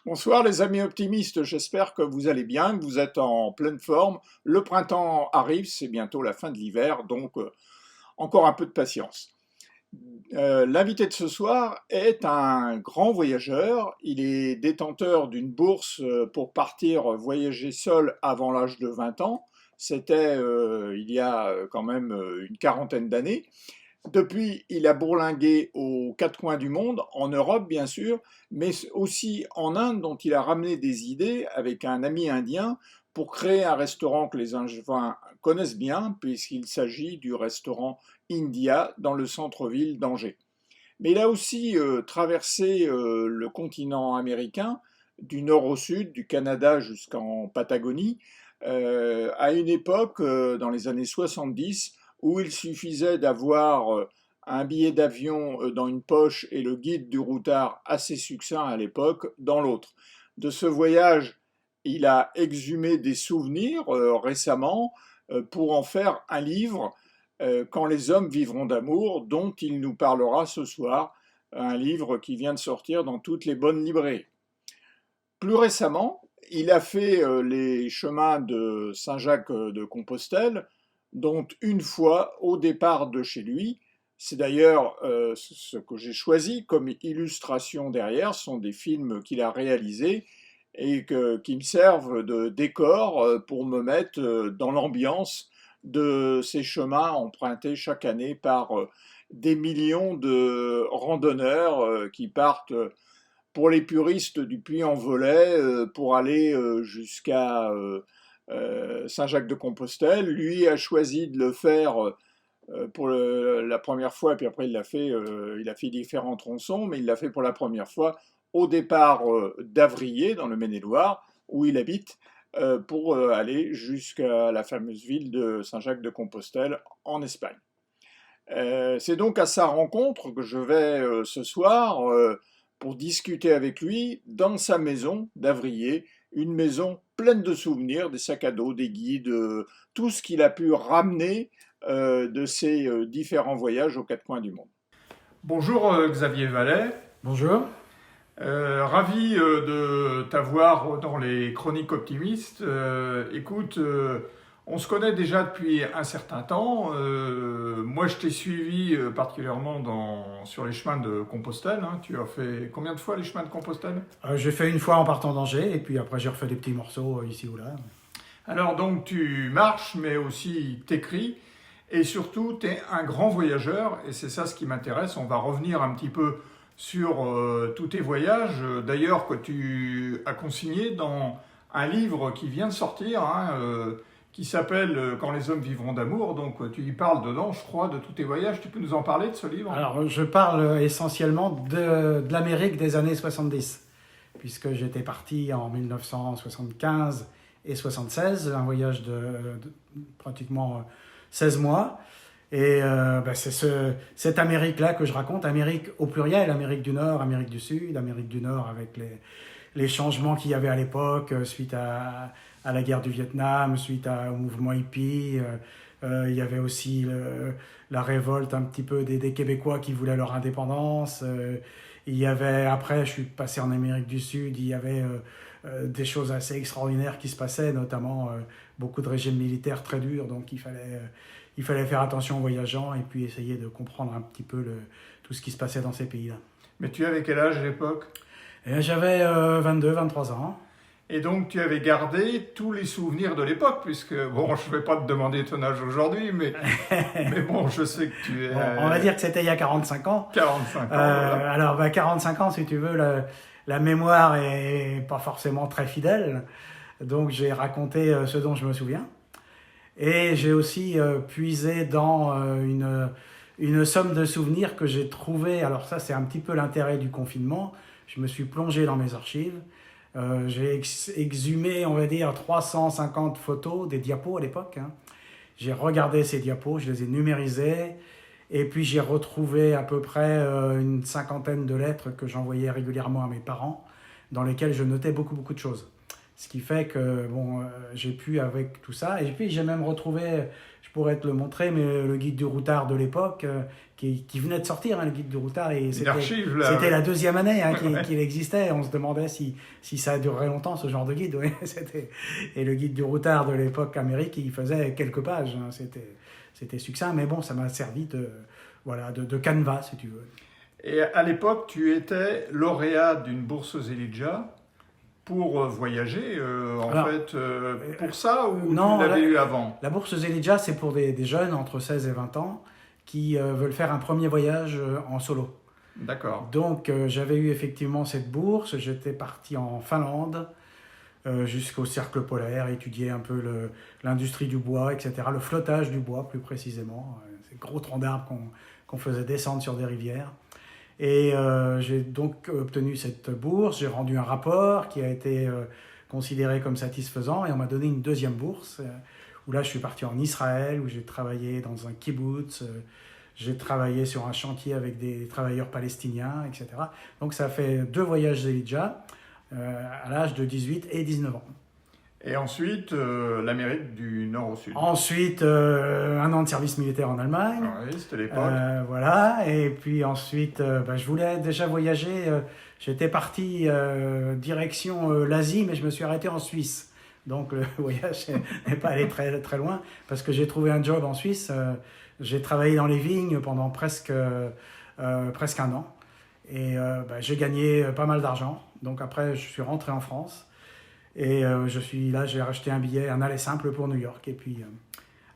Bonsoir les amis optimistes, j'espère que vous allez bien, que vous êtes en pleine forme. Le printemps arrive, c'est bientôt la fin de l'hiver, donc encore un peu de patience. L'invité de ce soir est un grand voyageur, il est détenteur d'une bourse pour partir voyager seul avant l'âge de 20 ans, c'était il y a quand même une quarantaine d'années. Depuis, il a bourlingué aux quatre coins du monde, en Europe bien sûr, mais aussi en Inde, dont il a ramené des idées avec un ami indien pour créer un restaurant que les Indiens connaissent bien, puisqu'il s'agit du restaurant India dans le centre-ville d'Angers. Mais il a aussi traversé le continent américain, du nord au sud, du Canada jusqu'en Patagonie, à une époque, dans les années 70, où il suffisait d'avoir un billet d'avion dans une poche et le guide du routard assez succinct à l'époque dans l'autre. De ce voyage, il a exhumé des souvenirs récemment pour en faire un livre, Quand les hommes vivront d'amour, dont il nous parlera ce soir, un livre qui vient de sortir dans toutes les bonnes librairies. Plus récemment, il a fait les chemins de Saint-Jacques de Compostelle, dont une fois au départ de chez lui. C'est d'ailleurs ce que j'ai choisi comme illustration derrière, ce sont des films qu'il a réalisés et qui me servent de décor pour me mettre dans l'ambiance de ces chemins empruntés chaque année par des millions de randonneurs qui partent pour les puristes du Puy-en-Velay pour aller jusqu'à Saint-Jacques-de-Compostelle. Lui a choisi de le faire pour la première fois, puis après il a fait différents tronçons, mais il l'a fait pour la première fois au départ d'Avrier, dans le Maine-et-Loire, où il habite, pour aller jusqu'à la fameuse ville de Saint-Jacques-de-Compostelle en Espagne. C'est donc à sa rencontre que je vais ce soir pour discuter avec lui dans sa maison d'Avrier, une maison pleine de souvenirs, des sacs à dos, des guides, tout ce qu'il a pu ramener de ses différents voyages aux quatre coins du monde. Bonjour Xavier Vallet. Bonjour. Ravi de t'avoir dans les Chroniques Optimistes. Écoute, on se connaît déjà depuis un certain temps. Moi, je t'ai suivi particulièrement sur les chemins de Compostelle, hein. Tu as fait combien de fois les chemins de Compostelle? J'ai fait une fois en partant d'Angers et puis après j'ai refait des petits morceaux ici ou là. Alors donc tu marches, mais aussi t'écris. Et surtout, tu es un grand voyageur, et c'est ça ce qui m'intéresse. On va revenir un petit peu sur tous tes voyages, d'ailleurs que tu as consigné dans un livre qui vient de sortir, hein, qui s'appelle Quand les hommes vivront d'amour. Donc tu y parles dedans, je crois, de tous tes voyages. Tu peux nous en parler de ce livre? Alors je parle essentiellement de l'Amérique des années 70, puisque j'étais parti en 1975 et 76, un voyage de pratiquement 16 mois. Et c'est cette Amérique-là que je raconte, Amérique au pluriel, Amérique du Nord, Amérique du Sud, Amérique du Nord avec les changements qu'il y avait à l'époque suite à la guerre du Vietnam, suite au mouvement hippie. Il y avait aussi la révolte un petit peu des Québécois qui voulaient leur indépendance. Il y avait, après, je suis passé en Amérique du Sud, il y avait des choses assez extraordinaires qui se passaient, notamment beaucoup de régimes militaires très durs, donc il fallait faire attention aux voyageants et puis essayer de comprendre un petit peu tout ce qui se passait dans ces pays-là. Mais tu avais quel âge à l'époque? J'avais 22, 23 ans. Et donc tu avais gardé tous les souvenirs de l'époque, puisque, bon, je ne vais pas te demander ton âge aujourd'hui, mais bon, je sais que tu es... Bon, on va dire que c'était il y a 45 ans. 45 ans, voilà. Alors, 45 ans, si tu veux, la mémoire est pas forcément très fidèle. Donc, j'ai raconté ce dont je me souviens. Et j'ai aussi puisé dans une somme de souvenirs que j'ai trouvé. Alors ça, c'est un petit peu l'intérêt du confinement. Je me suis plongé dans mes archives. J'ai exhumé, on va dire, 350 photos, des diapos à l'époque, hein. J'ai regardé ces diapos, je les ai numérisés. Et puis j'ai retrouvé à peu près une cinquantaine de lettres que j'envoyais régulièrement à mes parents, dans lesquelles je notais beaucoup, beaucoup de choses. Ce qui fait que bon, j'ai pu avec tout ça. Et puis j'ai même retrouvé, je pourrais te le montrer, mais le guide du routard de l'époque, qui venait de sortir, hein, le guide du routard. Et Une archive, là. c'était la deuxième année hein, Ouais. qu'il existait. On se demandait si ça durerait longtemps, ce genre de guide. Ouais. Et le guide du routard de l'époque Amérique, il faisait quelques pages. Hein. C'était succinct, mais bon, ça m'a servi de canevas, si tu veux. Et à l'époque, tu étais lauréat d'une bourse aux Elijah pour voyager, Alors, pour ça, ou non, tu l'avais eu avant? la bourse Zelidja, c'est pour des jeunes entre 16 et 20 ans qui veulent faire un premier voyage en solo. D'accord. Donc, j'avais eu effectivement cette bourse. J'étais parti en Finlande jusqu'au cercle polaire, étudier un peu l'industrie du bois, etc. Le flottage du bois, plus précisément. Ces gros troncs d'arbres qu'on faisait descendre sur des rivières. Et j'ai donc obtenu cette bourse. J'ai rendu un rapport qui a été considéré comme satisfaisant et on m'a donné une deuxième bourse où là je suis parti en Israël, où j'ai travaillé dans un kibbutz, j'ai travaillé sur un chantier avec des travailleurs palestiniens, etc. Donc ça fait 2 voyages Zelidja à l'âge de 18 et 19 ans. Et ensuite, l'Amérique du Nord au Sud. Ensuite, 1 an de service militaire en Allemagne. Ah oui, c'était l'époque. Voilà, et puis ensuite, je voulais déjà voyager. J'étais parti direction l'Asie, mais je me suis arrêté en Suisse. Donc le voyage n'est pas allé très, très loin, parce que j'ai trouvé un job en Suisse. J'ai travaillé dans les vignes pendant presque 1 an. Et j'ai gagné pas mal d'argent. Donc après, je suis rentré en France. Et je suis là, j'ai racheté un billet, un aller simple pour New York. Et puis,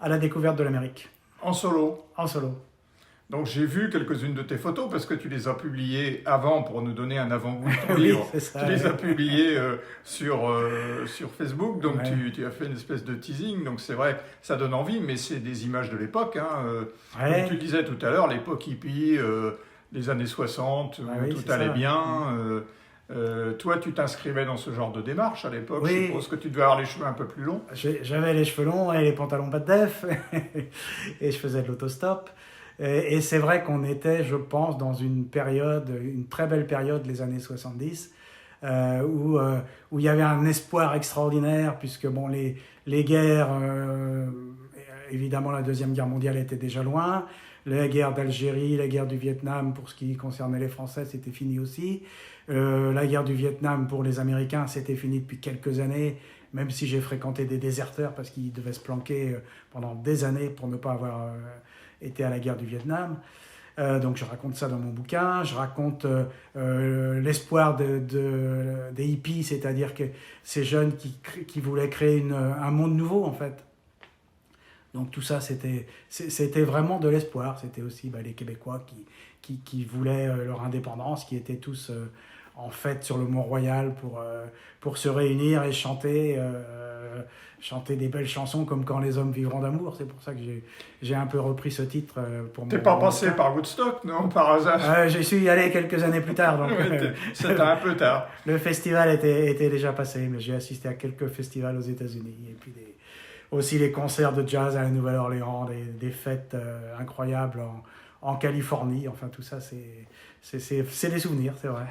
à la découverte de l'Amérique. En solo. En solo. Donc j'ai vu quelques-unes de tes photos parce que tu les as publiées avant pour nous donner un avant-goût de ton Oui, livre. c'est ça, Tu les ouais. as publiées sur Facebook, donc Ouais. tu as fait une espèce de teasing. Donc c'est vrai, ça donne envie, mais c'est des images de l'époque. Hein. Ouais. Comme tu disais tout à l'heure, l'époque hippie, les années 60, où oui, tout c'est allait ça. bien. Toi, tu t'inscrivais dans ce genre de démarche à l'époque. Oui. Je suppose que tu devais avoir les cheveux un peu plus longs. J'avais les cheveux longs et les pantalons pas de def. Et je faisais de l'autostop. Et c'est vrai qu'on était, je pense, dans une très belle période, les années 70, où il y avait un espoir extraordinaire, puisque bon, les guerres, évidemment la Deuxième Guerre mondiale était déjà loin, la guerre d'Algérie, la guerre du Vietnam, pour ce qui concernait les Français, c'était fini aussi. La guerre du Vietnam pour les Américains, c'était fini depuis quelques années, même si j'ai fréquenté des déserteurs parce qu'ils devaient se planquer pendant des années pour ne pas avoir été à la guerre du Vietnam. Donc je raconte ça dans mon bouquin. Je raconte l'espoir des hippies, c'est-à-dire que ces jeunes qui voulaient créer un monde nouveau en fait. Donc tout ça, c'était vraiment de l'espoir. C'était aussi les Québécois qui voulaient leur indépendance, qui étaient tous en fête sur le Mont-Royal pour se réunir et chanter des belles chansons comme Quand les hommes vivront d'amour. C'est pour ça que j'ai un peu repris ce titre pour T'es pas passé par Woodstock, non, par hasard? J'y suis allé quelques années plus tard. Donc, C'était un peu tard. Le festival était déjà passé, mais j'ai assisté à quelques festivals aux États-Unis. Et puis aussi les concerts de jazz à la Nouvelle-Orléans, des fêtes incroyables en Californie. Enfin, tout ça, c'est des souvenirs, c'est vrai.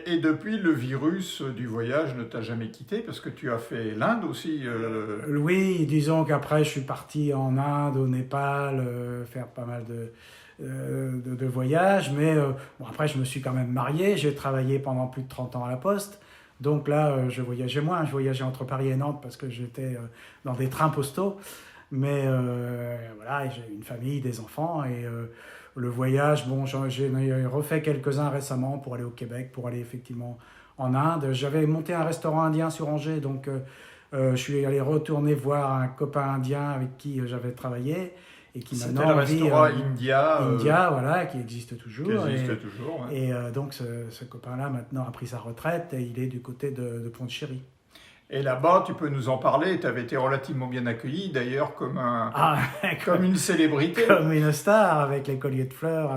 Et depuis, le virus du voyage ne t'a jamais quitté parce que tu as fait l'Inde aussi. Oui, disons qu'après, je suis parti en Inde, au Népal, faire pas mal de voyages. Mais bon, après, je me suis quand même marié. J'ai travaillé pendant plus de 30 ans à la Poste. Donc là, je voyageais moins. Je voyageais entre Paris et Nantes parce que j'étais dans des trains postaux. Mais voilà, j'ai une famille, des enfants. Et le voyage, bon, j'en ai refait quelques-uns récemment pour aller au Québec, pour aller effectivement en Inde. J'avais monté un restaurant indien sur Angers. Donc je suis allé retourner voir un copain indien avec qui j'avais travaillé. Et qui C'était maintenant le restaurant India, voilà, qui existe toujours. Qui existe toujours, ouais. Et donc, ce copain-là, maintenant, a pris sa retraite et il est du côté de Pondichéry. Et là-bas, tu peux nous en parler. Tu avais été relativement bien accueilli, d'ailleurs, comme une célébrité. Comme une star, avec les colliers de fleurs,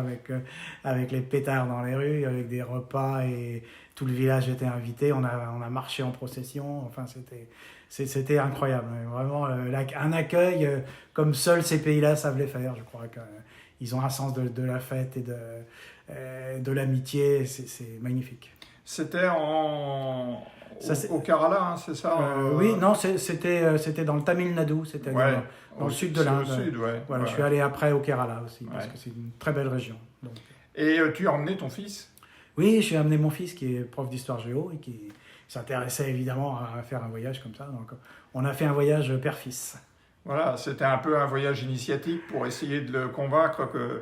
avec les pétards dans les rues, avec des repas et tout le village était invité. On a marché en procession. Enfin, c'était incroyable. Vraiment, un accueil comme seuls ces pays-là savent les faire. Je crois qu'ils ont un sens de la fête et de l'amitié. C'est magnifique. C'était au Kerala, hein, c'est ça Oui, non, c'était dans le Tamil Nadu, c'était ouais, dans le sud de l'Inde. Au sud, ouais. Voilà, Ouais. je suis allé après au Kerala aussi, parce Ouais. que c'est une très belle région. Donc. Et tu as emmené ton fils? Oui, j'ai amené mon fils qui est prof d'histoire géo et qui s'intéressait évidemment à faire un voyage comme ça. Donc, on a fait un voyage père-fils. Voilà, c'était un peu un voyage initiatique pour essayer de le convaincre que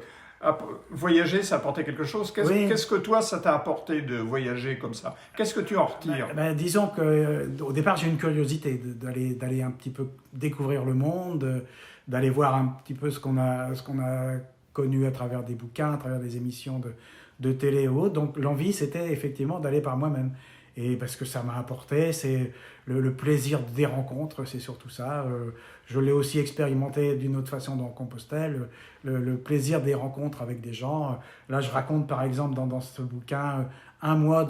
voyager, ça apportait quelque chose. Oui. Qu'est-ce que toi, ça t'a apporté de voyager comme ça? Qu'est-ce que tu en retires? Disons que au départ, j'ai une curiosité d'aller un petit peu découvrir le monde, d'aller voir un petit peu ce qu'on a connu à travers des bouquins, à travers des émissions de télé et autres. Donc l'envie, c'était effectivement d'aller par moi-même. Et parce que ça m'a apporté, c'est le plaisir des rencontres, c'est surtout ça. Je l'ai aussi expérimenté d'une autre façon dans Compostelle, le plaisir des rencontres avec des gens. Là, je raconte par exemple dans ce bouquin un mois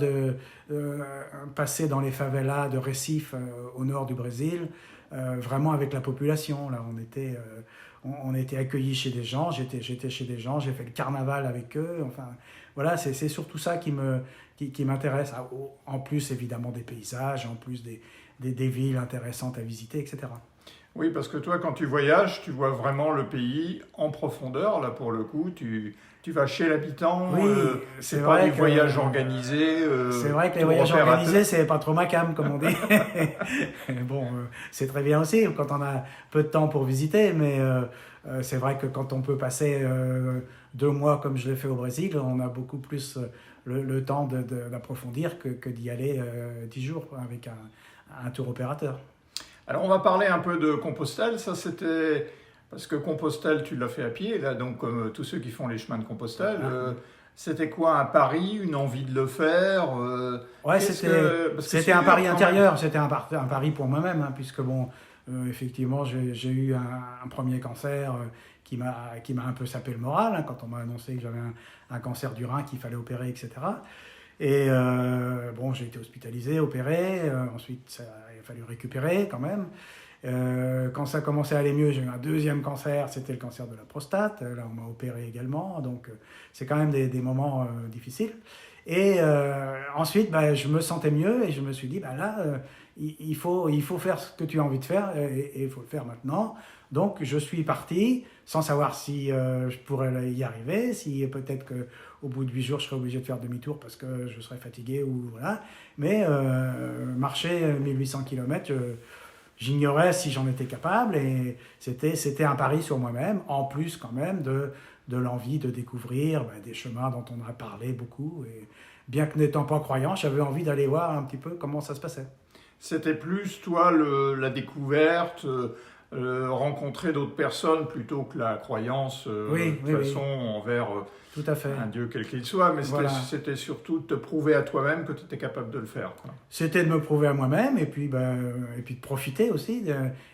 passé dans les favelas de Recife au nord du Brésil, vraiment avec la population. Là, on était accueillis chez des gens, j'étais chez des gens, j'ai fait le carnaval avec eux. Enfin, voilà, c'est surtout ça qui m'intéresse. En plus, évidemment, des paysages, en plus des villes intéressantes à visiter, etc. Oui, parce que toi, quand tu voyages, tu vois vraiment le pays en profondeur. Là, pour le coup, tu vas chez l'habitant. Oui, c'est pas des voyages organisés. C'est vrai que les voyages organisés, c'est pas trop ma came, comme on dit. Bon, c'est très bien aussi quand on a peu de temps pour visiter, mais c'est vrai que quand on peut passer 2 mois comme je l'ai fait au Brésil, on a beaucoup plus le temps d'approfondir que d'y aller 10 jours avec un tour opérateur. Alors, on va parler un peu de Compostelle. Ça, c'était... Parce que Compostelle, tu l'as fait à pied, là, donc comme tous ceux qui font les chemins de Compostelle. C'était quoi, un pari, une envie de le faire Ouais, c'était un pari intérieur, c'était un pari pour moi-même, hein, puisque bon, effectivement, j'ai eu un premier cancer qui m'a un peu sapé le moral, hein, quand on m'a annoncé que j'avais un cancer du rein qu'il fallait opérer, etc. Et bon, j'ai été hospitalisé, opéré, ensuite il a fallu récupérer quand même. Quand ça commençait à aller mieux, j'ai eu un deuxième cancer, c'était le cancer de la prostate. Là, on m'a opéré également, donc c'est quand même des moments difficiles. Et ensuite, je me sentais mieux et je me suis dit, là, il faut faire ce que tu as envie de faire et il faut le faire maintenant. Donc, je suis parti sans savoir si je pourrais y arriver, si peut-être qu'au bout de 8 jours, je serais obligé de faire demi-tour parce que je serais fatigué ou voilà. Mais marcher 1800 km, j'ignorais si j'en étais capable et c'était un pari sur moi-même, en plus quand même de l'envie de découvrir des chemins dont on a parlé beaucoup. Et bien que n'étant pas croyant, j'avais envie d'aller voir un petit peu comment ça se passait. C'était plus, toi, la découverte, rencontrer d'autres personnes plutôt que la croyance, façon, envers tout à fait. Un Dieu quel qu'il soit, mais c'était surtout de te prouver à toi-même que tu étais capable de le faire. Quoi. C'était de me prouver à moi-même et puis de profiter aussi.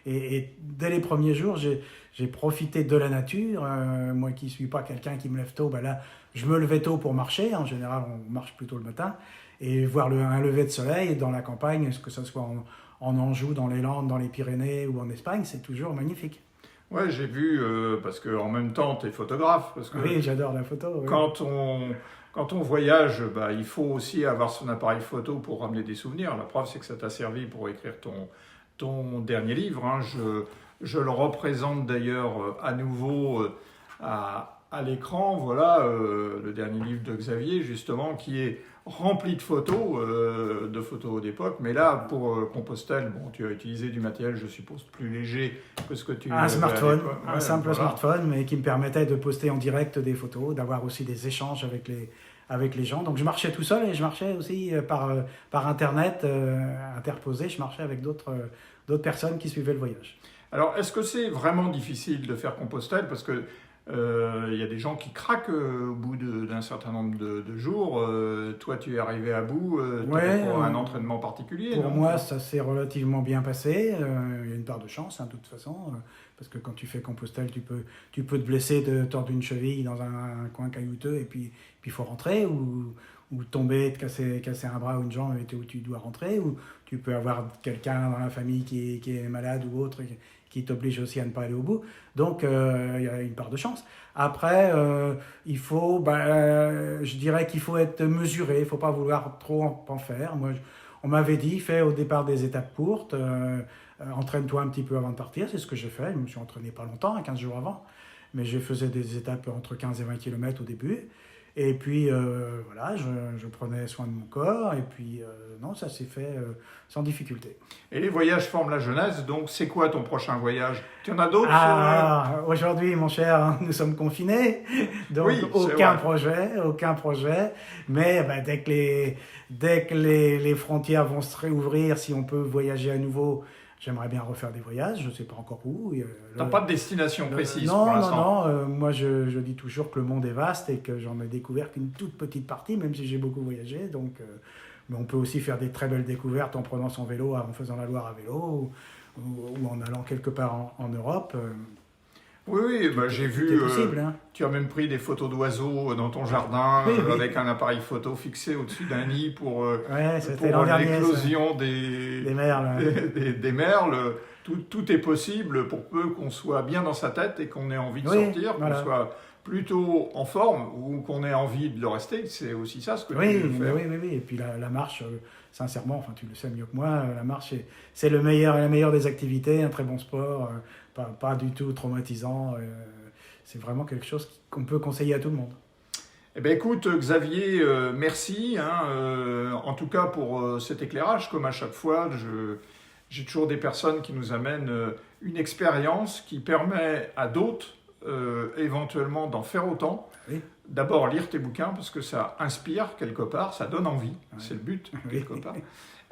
Et dès les premiers jours, j'ai profité de la nature. Moi qui ne suis pas quelqu'un qui me lève tôt, là, je me levais tôt pour marcher. En général, on marche plutôt le matin. Et voir un lever de soleil dans la campagne, que ce soit en Anjou, dans les Landes, dans les Pyrénées ou en Espagne, c'est toujours magnifique. Ouais, j'ai vu, parce qu'en même temps, tu es photographe. Parce que oui, j'adore la photo. Oui. Quand on voyage, il faut aussi avoir son appareil photo pour ramener des souvenirs. La preuve, c'est que ça t'a servi pour écrire ton dernier livre. Hein. Je le représente d'ailleurs à nouveau à l'écran. Voilà, le dernier livre de Xavier, justement, qui est rempli de photos d'époque. Mais là, pour Compostelle, tu as utilisé du matériel, je suppose, plus léger que ce que tu un smartphone, un simple voilà. smartphone, mais qui me permettait de poster en direct des photos, d'avoir aussi des échanges avec les gens. Donc je marchais tout seul et je marchais aussi par Internet, interposé, je marchais avec d'autres personnes qui suivaient le voyage. Alors, est-ce que c'est vraiment difficile de faire Compostelle? Parce que y a des gens qui craquent au bout d'un certain nombre de jours. Toi, tu es arrivé à bout pour un entraînement particulier. Pour moi, ça s'est relativement bien passé. Il y a une part de chance, de toute façon, parce que quand tu fais Compostelle, tu peux te blesser, de tordre une cheville dans un coin caillouteux, et puis il faut rentrer, ou tomber, te casser un bras ou une jambe, et où tu dois rentrer, ou tu peux avoir quelqu'un dans la famille qui est malade ou autre, qui t'oblige aussi à ne pas aller au bout. Donc, il y a une part de chance. Après, il faut, je dirais qu'il faut être mesuré, il ne faut pas vouloir trop en faire. Moi, on m'avait dit, fais au départ des étapes courtes, entraîne-toi un petit peu avant de partir, c'est ce que j'ai fait. Je me suis entraîné pas longtemps, 15 jours avant, mais je faisais des étapes entre 15 et 20 km au début. Et puis voilà, je prenais soin de mon corps, et puis non, ça s'est fait sans difficulté. Et les voyages forment la jeunesse, donc c'est quoi ton prochain voyage? Tu en as d'autres Aujourd'hui, mon cher, nous sommes confinés, donc Oui, aucun projet. Mais dès que les frontières vont se réouvrir, si on peut voyager à nouveau, j'aimerais bien refaire des voyages, je ne sais pas encore où. T'as pas de destination précise non, pour l'instant? Non. Moi, je dis toujours que le monde est vaste et que j'en ai découvert qu'une toute petite partie, même si j'ai beaucoup voyagé. Donc, mais on peut aussi faire des très belles découvertes en prenant son vélo, en faisant la Loire à vélo, ou en allant quelque part en Europe. Oui, j'ai vu, possible, hein. tu as même pris des photos d'oiseaux dans ton jardin Oui. avec un appareil photo fixé au-dessus d'un nid pour c'était l'an dernier, l'éclosion des merles. des merles. Tout est possible pour peu qu'on soit bien dans sa tête et qu'on ait envie de sortir, voilà. qu'on soit plutôt en forme ou qu'on ait envie de le rester. C'est aussi ça ce que tu veux faire. Oui. Et puis la marche, sincèrement, enfin tu le sais mieux que moi, la marche c'est la meilleure des activités, un très bon sport, pas du tout traumatisant. C'est vraiment quelque chose qu'on peut conseiller à tout le monde. Eh bien, écoute, Xavier, merci. En tout cas pour cet éclairage, comme à chaque fois, j'ai toujours des personnes qui nous amènent une expérience qui permet à d'autres éventuellement d'en faire autant. Oui. D'abord, lire tes bouquins parce que ça inspire quelque part, ça donne envie, c'est le but quelque part.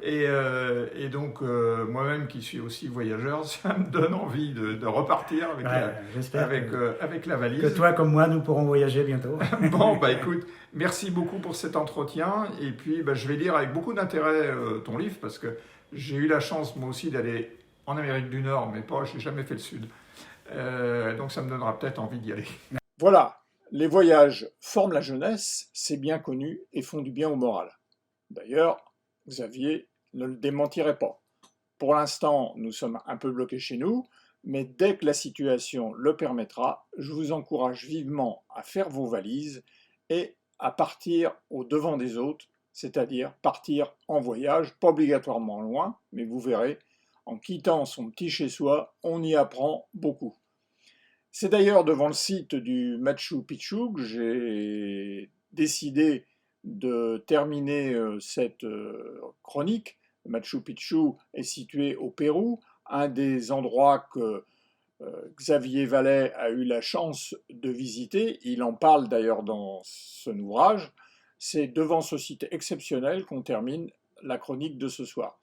Et donc, moi-même qui suis aussi voyageur, ça me donne envie de repartir avec la valise. Que toi comme moi, nous pourrons voyager bientôt. Bon, écoute, merci beaucoup pour cet entretien. Et puis, je vais lire avec beaucoup d'intérêt ton livre parce que j'ai eu la chance, moi aussi, d'aller en Amérique du Nord, mais je n'ai jamais fait le Sud. Donc, ça me donnera peut-être envie d'y aller. Voilà, les voyages forment la jeunesse, c'est bien connu et font du bien au moral. D'ailleurs, Xavier ne le démentirait pas. Pour l'instant, nous sommes un peu bloqués chez nous, mais dès que la situation le permettra, je vous encourage vivement à faire vos valises et à partir au devant des autres, c'est-à-dire partir en voyage, pas obligatoirement loin, mais vous verrez, en quittant son petit chez-soi, on y apprend beaucoup. C'est d'ailleurs devant le site du Machu Picchu que j'ai décidé de terminer cette chronique. Le Machu Picchu est situé au Pérou, un des endroits que Xavier Vallet a eu la chance de visiter. Il en parle d'ailleurs dans son ouvrage. C'est devant ce site exceptionnel qu'on termine la chronique de ce soir.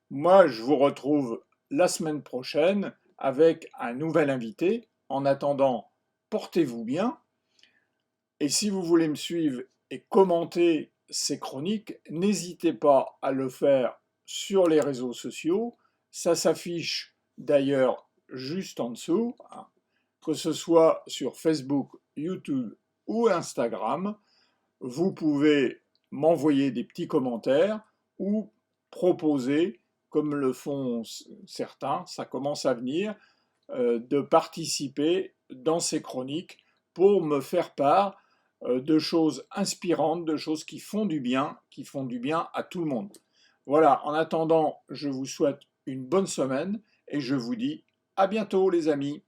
Moi, je vous retrouve la semaine prochaine avec un nouvel invité. En attendant, portez-vous bien. Et si vous voulez me suivre et commenter ces chroniques, n'hésitez pas à le faire sur les réseaux sociaux. Ça s'affiche d'ailleurs juste en dessous, que ce soit sur Facebook, YouTube ou Instagram. Vous pouvez m'envoyer des petits commentaires ou proposer, comme le font certains, ça commence à venir, de participer dans ces chroniques pour me faire part de choses inspirantes, de choses qui font du bien à tout le monde. Voilà, en attendant, je vous souhaite une bonne semaine et je vous dis à bientôt les amis.